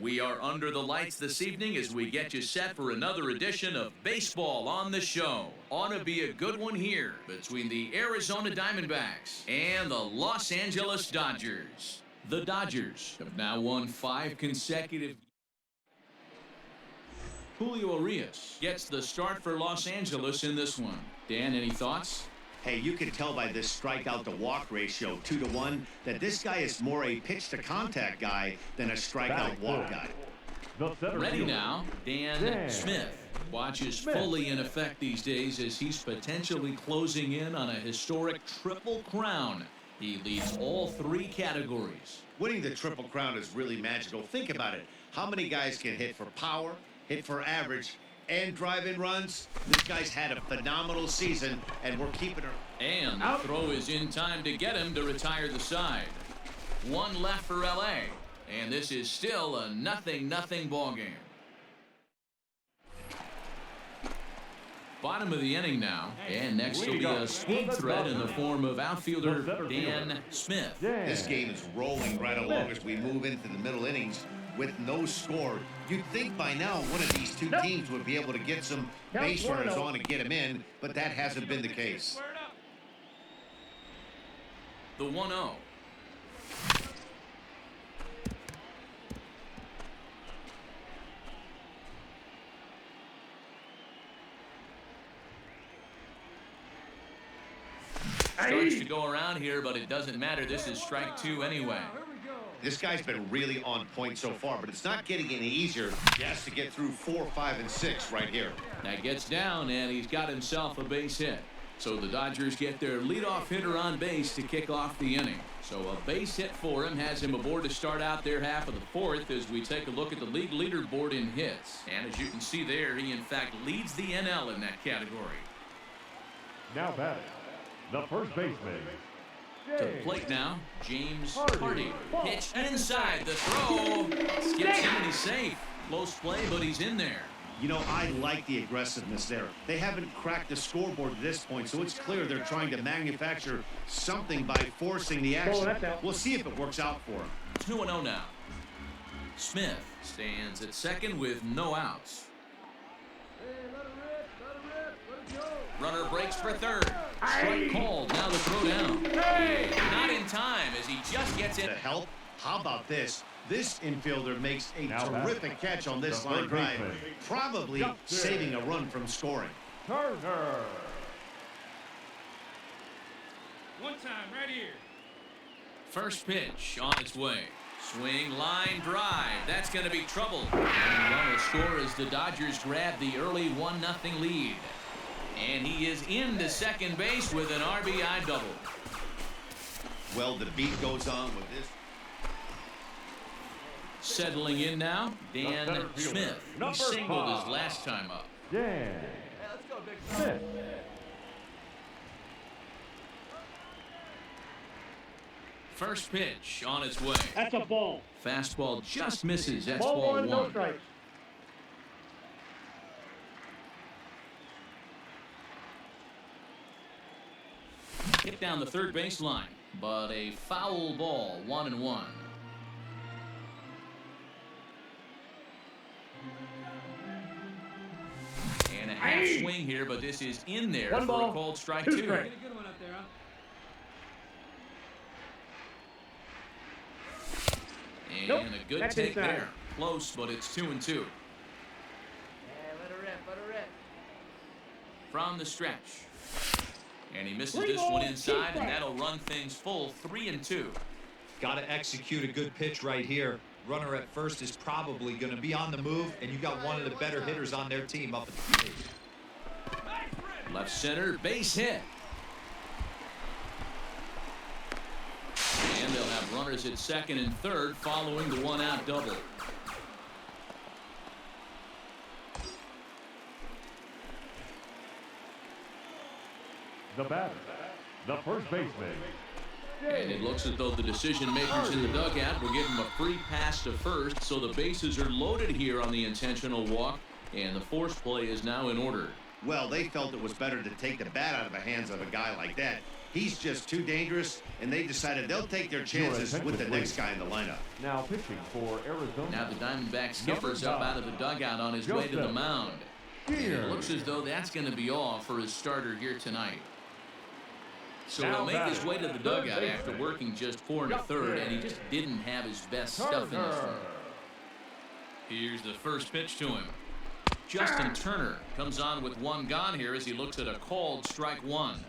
We are under the lights this evening as we get you set for another edition of Baseball on the Show. Ought to be a good one here between the Arizona Diamondbacks and the Los Angeles Dodgers. The Dodgers have now won 5 consecutive. Julio Urias gets the start for Los Angeles in this one. Dan, any thoughts? Hey, you can tell by this strikeout-to-walk ratio, 2-to-1, that this guy is more a pitch-to-contact guy than a strikeout-walk guy. Ready now, Dan Smith watches fully in effect these days as he's potentially closing in on a historic triple crown. He leads all 3 categories. Winning the Triple Crown is really magical. Think about it. How many guys can hit for power, hit for average, and drive-in runs? This guy's had a phenomenal season, and we're keeping her. And the throw is in time to get him to retire the side. 1 left for LA, and this is still a 0-0 ball game. Bottom of the inning now, and next will be a speed threat in the form of outfielder Dan Smith. This game is rolling right along as we move into the middle innings with no score. You'd think by now one of these 2 teams would be able to get some base runners on and get them in, but that hasn't been the case. The 1-0. Starts to go around here, but it doesn't matter. This is strike 2 anyway. This guy's been really on point so far, but it's not getting any easier. He has to get through 4, 5, and 6 right here. That gets down, and he's got himself a base hit. So the Dodgers get their leadoff hitter on base to kick off the inning. So a base hit for him has him aboard to start out their half of the 4th as we take a look at the league leaderboard in hits. And as you can see there, he in fact leads the NL in that category. Now batting, the first baseman. To the plate now, James Hardy. Pitch inside, the throw. Skips him and he's safe. Close play, but he's in there. You know, I like the aggressiveness there. They haven't cracked the scoreboard at this point, so it's clear they're trying to manufacture something by forcing the action. We'll see if it works out for him. 2-0 now. Smith stands at second with no outs. Runner breaks for third. Strike called. Now the throw down. Not in time as he just gets it. To help. How about this? This infielder makes a terrific catch on this line drive, probably saving a run from scoring. Turner. 1 time right here. First pitch on its way. Swing, line drive. That's going to be trouble. And the run will score as the Dodgers grab the early 1-0 lead. And he is into second base with an RBI double. Well, the beat goes on with this. Settling in now, Dan Smith. He singled his last time up. Dan Smith. First pitch on its way. That's a ball. Fastball just misses. That's Ball ball 1, no 1. strikes. Hit down the third baseline, but a foul ball, 1-1. And a half swing here, but this is in there One for ball, a called strike 2 2. strikes. Get a good one up there, huh? And a good That's take inside. there. Close, but it's 2-2. Yeah, let her rip, let her rip. From the stretch. And he misses this one inside, and that'll run things full 3-2. Got to execute a good pitch right here. Runner at first is probably going to be on the move, and you got one of the better hitters on their team up at the plate. Left center, base hit. And they'll have runners at second and third following the 1-out double. The batter, the first baseman. And it looks as though the decision makers in the dugout will give him a free pass to first, so the bases are loaded here on the intentional walk, and the force play is now in order. Well, they felt it was better to take the bat out of the hands of a guy like that. He's just too dangerous, and they decided they'll take their chances with the next guy in the lineup. Now pitching for Arizona. Now the Diamondback skipper's up out of the dugout on his way to the mound. And it looks as though that's going to be all for his starter here tonight. So he'll make his way to the dugout after working just 4 1/3, and he just didn't have his best stuff in this one. Here's the first pitch to him. Justin Turner comes on with 1 gone here as he looks at a called strike 1.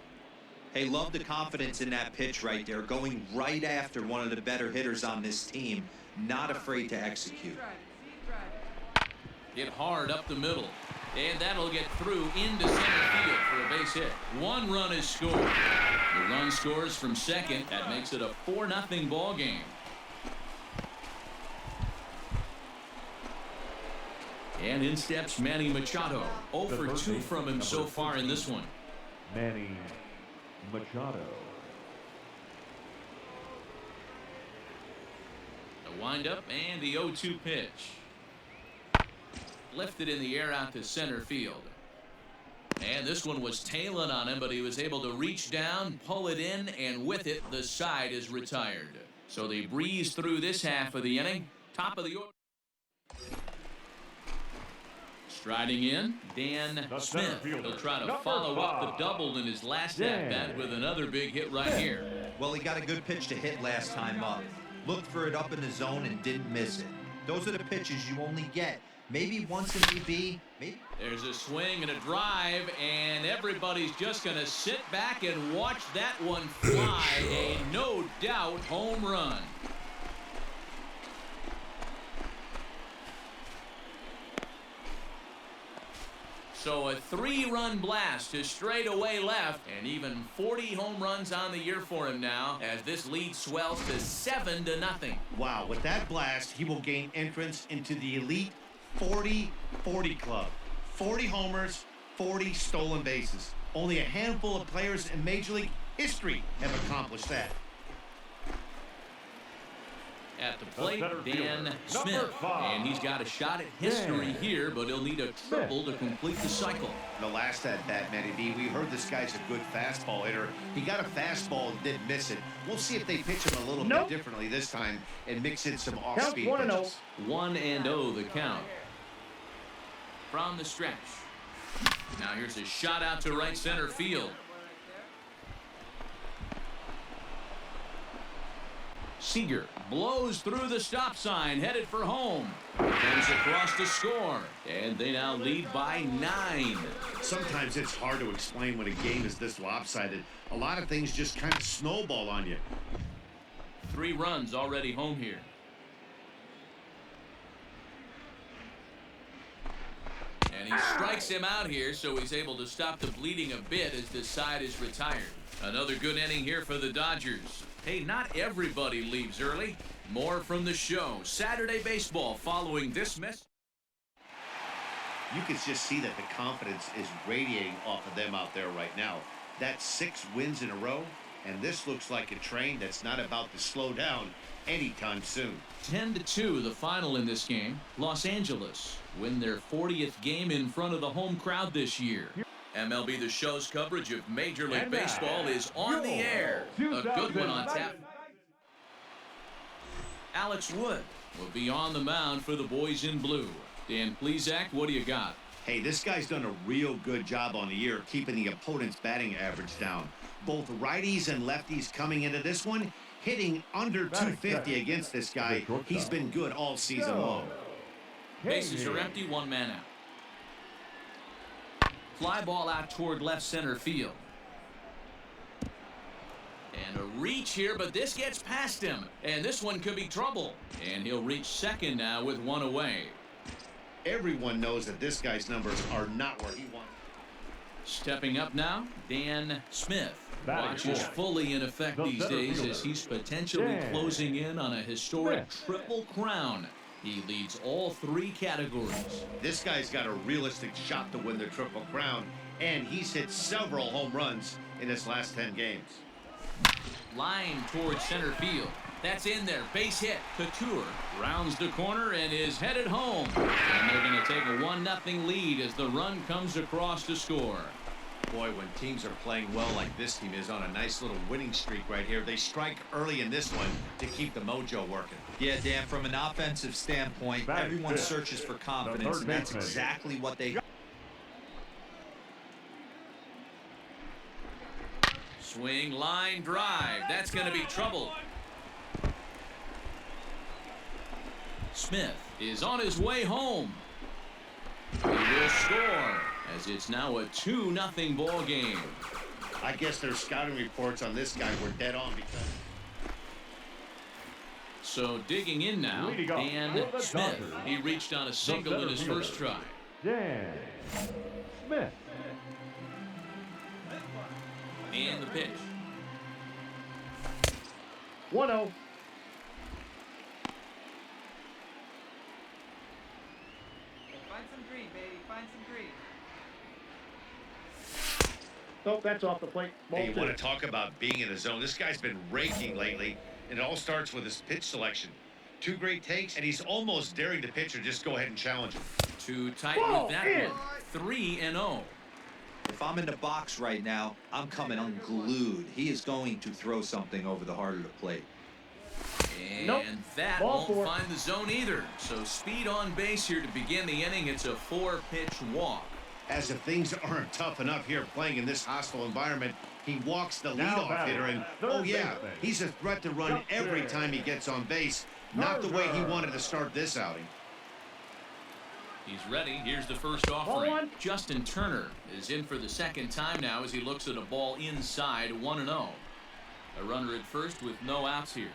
Hey, love the confidence in that pitch right there, going right after one of the better hitters on this team, not afraid to execute. Hit hard up the middle, and that'll get through into center field for a base hit. 1 run is scored. The run scores from second. That makes it a 4-0 ball game. And in steps Manny Machado. 0 for 2 from him so far in this one. Manny Machado. The windup and the 0-2 pitch. Lifted in the air out to center field. And this one was tailing on him, but he was able to reach down, pull it in, and with it, the side is retired. So they breeze through this half of the inning. Top of the order. Striding in, Dan Smith. He'll try to follow up the double in his last at-bat with another big hit right here. Well, he got a good pitch to hit last time up. Looked for it up in the zone and didn't miss it. Those are the pitches you only get. Maybe once in EB, maybe. There's a swing and a drive, and everybody's just going to sit back and watch that one fly. A no doubt home run. So a 3-run blast to straightaway left, and even 40 home runs on the year for him now as this lead swells to 7-0. Wow, with that blast, he will gain entrance into the elite 40-40 club. 40 homers, 40 stolen bases. Only a handful of players in Major League history have accomplished that. At the plate, Dan Smith. And he's got a shot at history here, but he'll need a triple to complete the cycle. The last at-bat, Matty B, we heard this guy's a good fastball hitter. He got a fastball and did miss it. We'll see if they pitch him a little bit differently this time and mix in some off-speed pitches. 1-0 the count. From the stretch. Now here's a shot out to right center field. Seager blows through the stop sign, headed for home. Comes across to score, and they now lead by 9. Sometimes it's hard to explain when a game is this lopsided. A lot of things just kind of snowball on you. 3 runs already home here. And he strikes him out here, so he's able to stop the bleeding a bit as the side is retired. Another good inning here for the Dodgers. Hey, not everybody leaves early. More from the show. Saturday baseball following this mess. You can just see that the confidence is radiating off of them out there right now. That's 6 wins in a row, and this looks like a train that's not about to slow down anytime soon. 10-2 the final in this game. Los Angeles win their 40th game in front of the home crowd this year. MLB The Show's coverage of Major League Baseball is on the air. A good one on tap. Alex Wood will be on the mound for the boys in blue. Dan Plesac, what do you got? Hey, this guy's done a real good job on the year keeping the opponent's batting average down. Both righties and lefties coming into this one, hitting under 250 against this guy. He's been good all season long. Bases are empty, 1 man out. Fly ball out toward left center field. And a reach here, but this gets past him. And this one could be trouble. And he'll reach second now with 1 away. Everyone knows that this guy's numbers are not where he wants. Stepping up now, Dan Smith. Watch is fully in effect these days as he's potentially closing in on a historic triple crown. He leads all 3 categories. This guy's got a realistic shot to win the Triple Crown, and he's hit several home runs in his last 10 games. Line towards center field. That's in there. Base hit. Couture rounds the corner and is headed home. And they're going to take a 1-0 lead as the run comes across to score. Boy, when teams are playing well like this team is on a nice little winning streak right here, they strike early in this one to keep the mojo working. Yeah, Dan, from an offensive standpoint, Batting everyone fifth, searches for the confidence, third and that's baseman. exactly what they... Swing, line, drive. That's going to be trouble. Smith is on his way home. He will score as it's now a 2-0 ball game. I guess their scouting reports on this guy were dead on because... So digging in now, Leading off Dan for the Smith. Dodgers, He reached on a single in his center first try. Dan Smith. And the pitch. 1-0. Find some green, baby. Find some green. Oh, that's off the plate. Ball Hey, you two. want to talk about being in the zone. This guy's been raking lately, and it all starts with his pitch selection. 2 great takes, and he's almost daring the pitcher just go ahead and challenge him. Too tight Ball with that in. one. 3-0. If I'm in the box right now, I'm coming unglued. He is going to throw something over the heart of the plate. And Nope. that Ball won't four. find the zone either. So speed on base here to begin the inning. It's a 4-pitch walk. As if things aren't tough enough here playing in this hostile environment, he walks the Now leadoff batting, hitter, and third oh yeah, baseman. he's a threat to run every time he gets on base. Not the way he wanted to start this outing. He's ready. Here's the first offering. one. Justin Turner is in for the second time now as he looks at a ball inside 1-0. A runner at first with no outs here.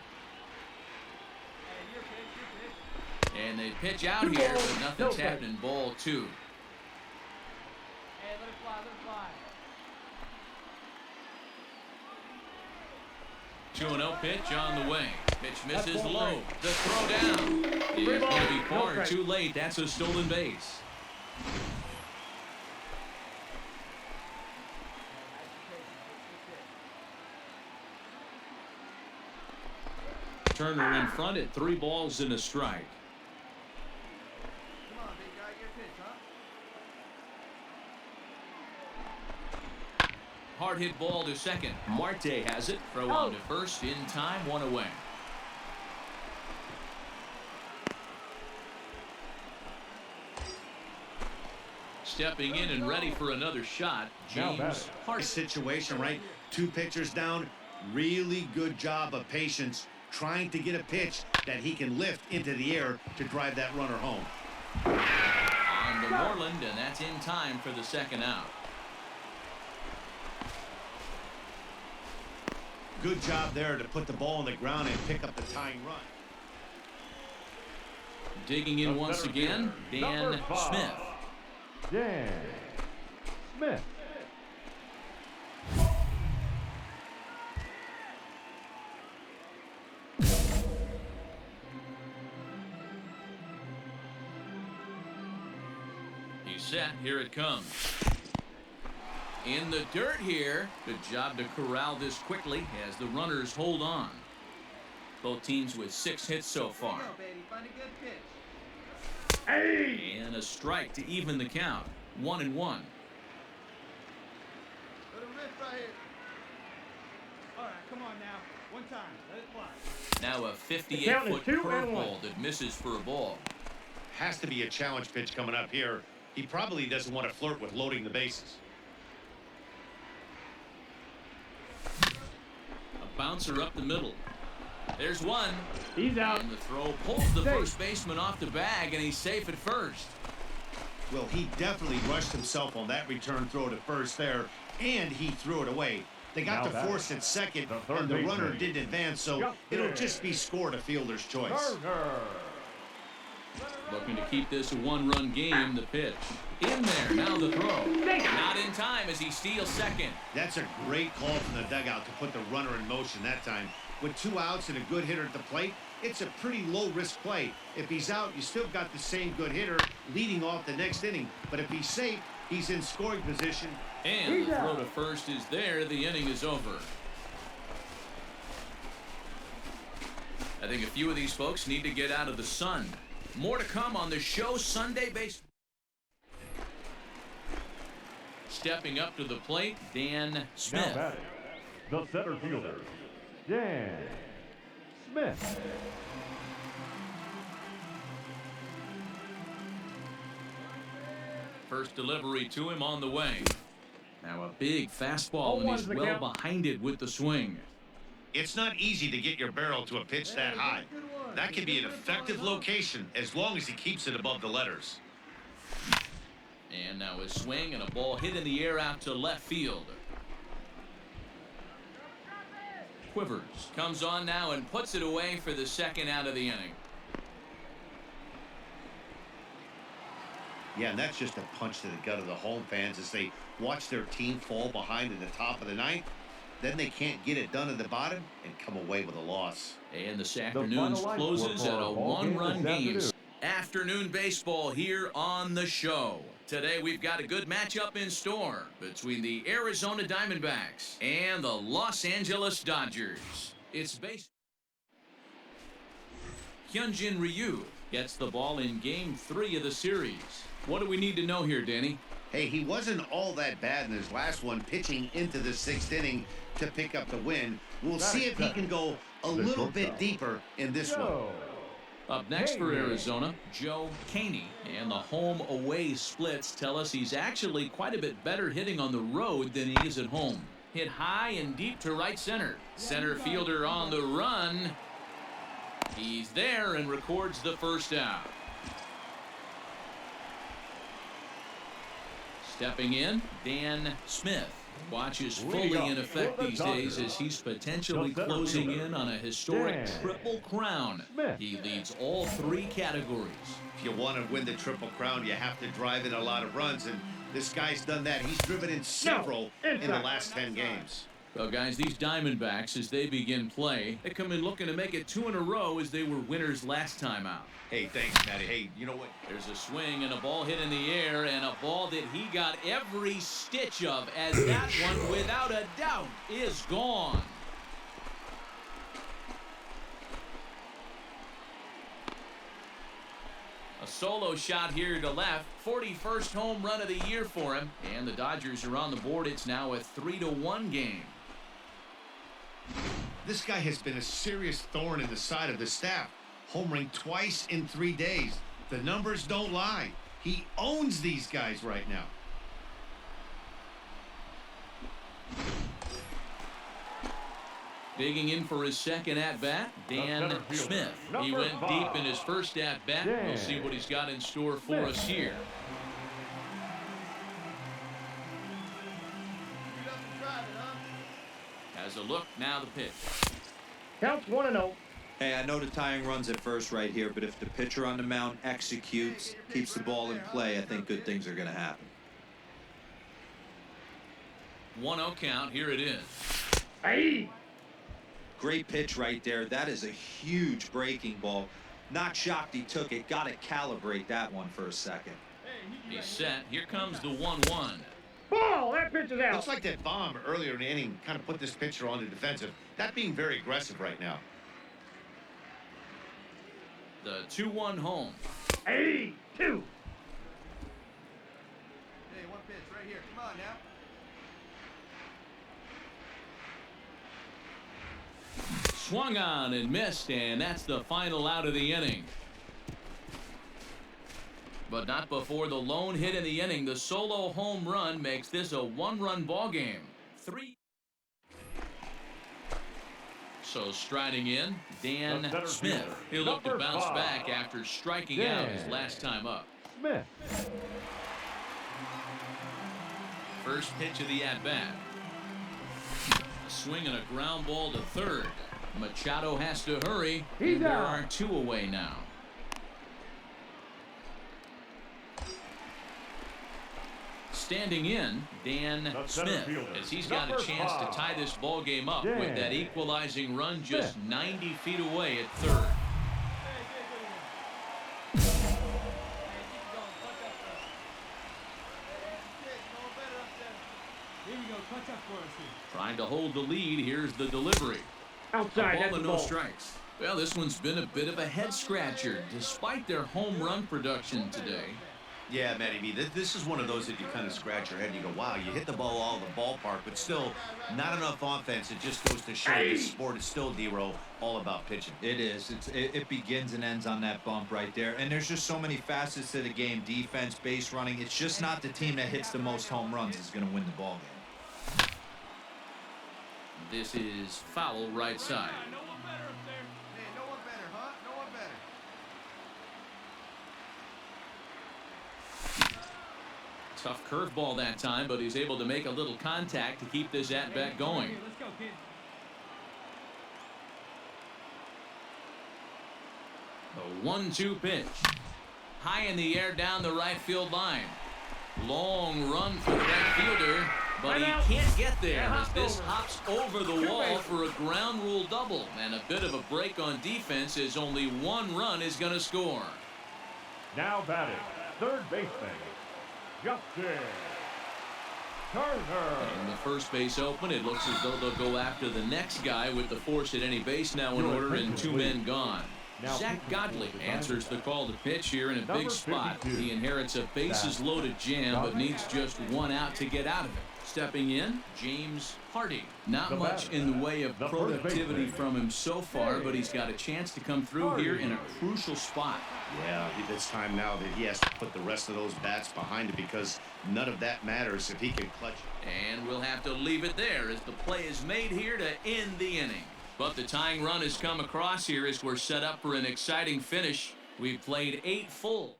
Hey, your pitch, your pitch. And they pitch out Two here, balls, but no nothing's strike. happening. Ball 2. Hey, let it fly, let it fly. 2-0 pitch on the way. Pitch misses ball low. The throw down is going to be No far strike. too late. That's a stolen base. Turner in front at 3 balls and a strike. Come on, big guy, your pitch, huh? Hard hit ball to second. Marte has it. Throw on to first in time. 1 away. Stepping in and ready for another shot, Now James batting. Hart. Situation, right? 2 pitchers down. Really good job of patience, trying to get a pitch that he can lift into the air to drive that runner home. On to Moreland, and that's in time for the second out. Good job there to put the ball on the ground and pick up the tying run. Digging in The once center again, fielder, Dan number 5, Smith. Dan Smith. He's set. Here it comes. In the dirt here. Good job to corral this quickly as the runners hold on. Both teams with 6 hits so far. Go, baby. Find a good pitch. Hey! And a strike to even the count. 1-1. Let it rip right here. All right, come on now. One time. Let it fly. Now a Count is 58-foot 2 and 1. curveball that misses for a ball. Has to be a challenge pitch coming up here. He probably doesn't want to flirt with loading the bases. A bouncer up the middle. There's one. He's out. And the throw pulls the Safe. first baseman off the bag, and he's safe at first. Well, he definitely rushed himself on that return throw to first there, and he threw it away. They got Now to batting, force at second, the third and the runner baseman. didn't advance, so Justin it'll just be scored a fielder's choice. Turner. Looking to keep this a 1-run game. The pitch. In there. Now the throw. Not in time as he steals second. That's a great call from the dugout to put the runner in motion that time. With 2 outs and a good hitter at the plate, it's a pretty low-risk play. If he's out, you still got the same good hitter leading off the next inning. But if he's safe, he's in scoring position. And the throw to first is there. The inning is over. I think a few of these folks need to get out of the sun. More to come on the show Sunday Baseball. Stepping up to the plate, Dan Smith. Now batting, the center fielder, Dan Smith. First delivery to him on the way. Now a big fastball, and he's well behind it with the swing. It's not easy to get your barrel to a pitch that high. That can be an effective location as long as he keeps it above the letters. And now a swing and a ball hit in the air out to left field. Quivers comes on now and puts it away for the second out of the inning. Yeah, and that's just a punch to the gut of the home fans as they watch their team fall behind in the top of the ninth. Then they can't get it done at the bottom and come away with a loss. And this afternoon's closes at a one-run game. Afternoon baseball here on the show. Today we've got a good matchup in store between the Arizona Diamondbacks and the Los Angeles Dodgers. It's based. Hyunjin Ryu gets the ball in Game 3 of the series. What do we need to know here, Danny? Hey, he wasn't all that bad in his last one, pitching into the 6th inning to pick up the win. We'll see if he can go a little bit deeper in this one. Up next for Arizona, Joe Caney. And the home-away splits tell us he's actually quite a bit better hitting on the road than he is at home. Hit high and deep to right center. Center fielder on the run. He's there and records the first out. Stepping in, Dan Smith. Watch is fully in effect these days as he's potentially closing in on a historic triple crown. He leads all 3 categories. If you want to win the triple crown, you have to drive in a lot of runs, and this guy's done that. He's driven in several in the last 10 games. Well, guys, these Diamondbacks, as they begin play, they come in looking to make it 2 in a row as they were winners last time out. Hey, thanks, Matty. Hey, you know what? There's a swing and a ball hit in the air, and a ball that he got every stitch of, as that one, without a doubt, is gone. A solo shot here to left. 41st home run of the year for him. And the Dodgers are on the board. It's now a 3-1 game. This guy has been a serious thorn in the side of the staff. Homering twice in 3 days. The numbers don't lie. He owns these guys right now. Digging in for his second at-bat, Dan Smith. He went deep in his first at-bat. We'll see what he's got in store for us here. Has a look, now the pitch. Counts 1-0. Hey, I know the tying runs at first right here, but if the pitcher on the mound executes, keeps the ball in play, I think good things are going to happen. 1-0 count, here it is. Hey! Great pitch right there. That is a huge breaking ball. Not shocked he took it. Got to calibrate that one for a second. He's set. Here comes the 1-1. Ball! That pitch is out. Looks like that bomb earlier in the inning kind of put this pitcher on the defensive. That being very aggressive right now. The 2-1 home. Hey! 2. Hey, one pitch right here. Come on now. Swung on and missed, and that's the final out of the inning. But not before the lone hit in the inning. The solo home run makes this a 1-run ball game. 3. So striding in, Dan Smith. He'll look to bounce back after striking out his last time up. Smith. First pitch of the at-bat. A swing and a ground ball to third. Machado has to hurry. He's there out. are 2 away now. Standing in, Dan Smith, as he's got a chance to tie this ball game up with that equalizing run just 90 feet away at third. Hey, good one. Hey, keep it going. Punch up for us. Hey, going better up there. Here we go. Punch up for us here. Trying to hold the lead. Here's the delivery. Outside. A That's ball the and no ball. strikes. Well, this one's been a bit of a head scratcher despite their home run production today. Yeah, Matty B, this is one of those that you kind of scratch your head and you go, wow, you hit the ball all in the ballpark, but still not enough offense. It just goes to show this sport is still, D-Row, all about pitching. It is. It begins and ends on that bump right there. And there's just so many facets to the game. Defense, base running. It's just not the team that hits the most home runs is going to win the ball game. This is foul right side. No one better up there. Hey, no one better, huh? No one better. Tough curveball that time, but he's able to make a little contact to keep this at-bat going. Here, let's go, kid. The 1-2 pitch. High in the air down the right field line. Long run for the right fielder, but he can't get there as this hops over the wall for a ground rule double. And a bit of a break on defense as only one run is going to score. Now batting, third baseman, Justin Turner. And the first base open. It looks as though they'll go after the next guy with the force at any base now in order and two men gone. Zach Godley answers the call to pitch here in a big spot. He inherits a bases-loaded jam, but needs just one out to get out of it. Stepping in, James Hardy. Not much in the way of productivity from him so far, but he's got a chance to come through here in a crucial spot. Yeah, it's time now that he has to put the rest of those bats behind it because none of that matters if he can clutch it. And we'll have to leave it there as the play is made here to end the inning. But the tying run has come across here as we're set up for an exciting finish. We've played 8 full.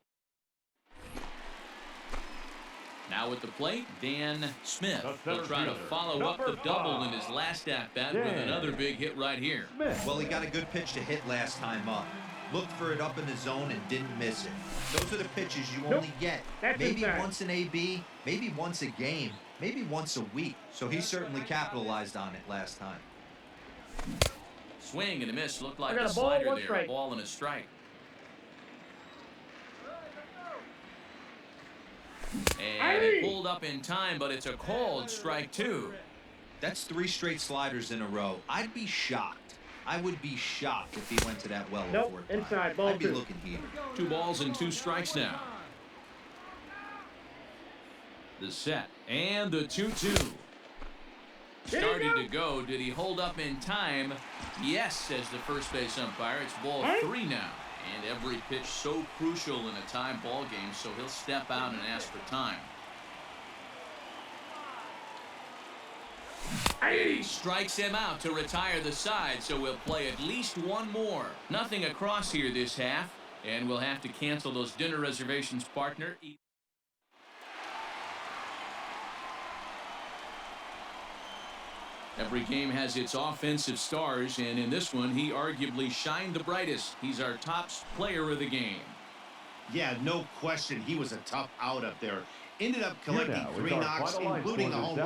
Now at the plate, Dan Smith will try to follow up the double in his last at-bat with another big hit right here. Well, he got a good pitch to hit last time up. Looked for it up in the zone and didn't miss it. Those are the pitches you only get maybe once an AB, maybe once a game, maybe once a week. So he certainly capitalized on it last time. Swing and a miss. Looked like I got a a ball, slider one there. strike. A ball and a strike. And it pulled up in time, but it's a called strike 2. That's 3 straight sliders in a row. I'd be shocked. I would be shocked if he went to that well Nope, before time. inside, ball I'd be 2. looking here. 2 balls and 2 strikes now. The set and the 2-2. Started to go. Did he hold up in time? Yes, says the first base umpire. It's ball 3 now. And every pitch so crucial in a tie ball game, so he'll step out and ask for time. And he strikes him out to retire the side, so we'll play at least one more. Nothing across here this half, and we'll have to cancel those dinner reservations, partner. Every game has its offensive stars, and in this one, he arguably shined the brightest. He's our top player of the game. Yeah, no question. He was a tough out up there. Ended up collecting Here now is 3 our knocks, final line including a scorer, home run.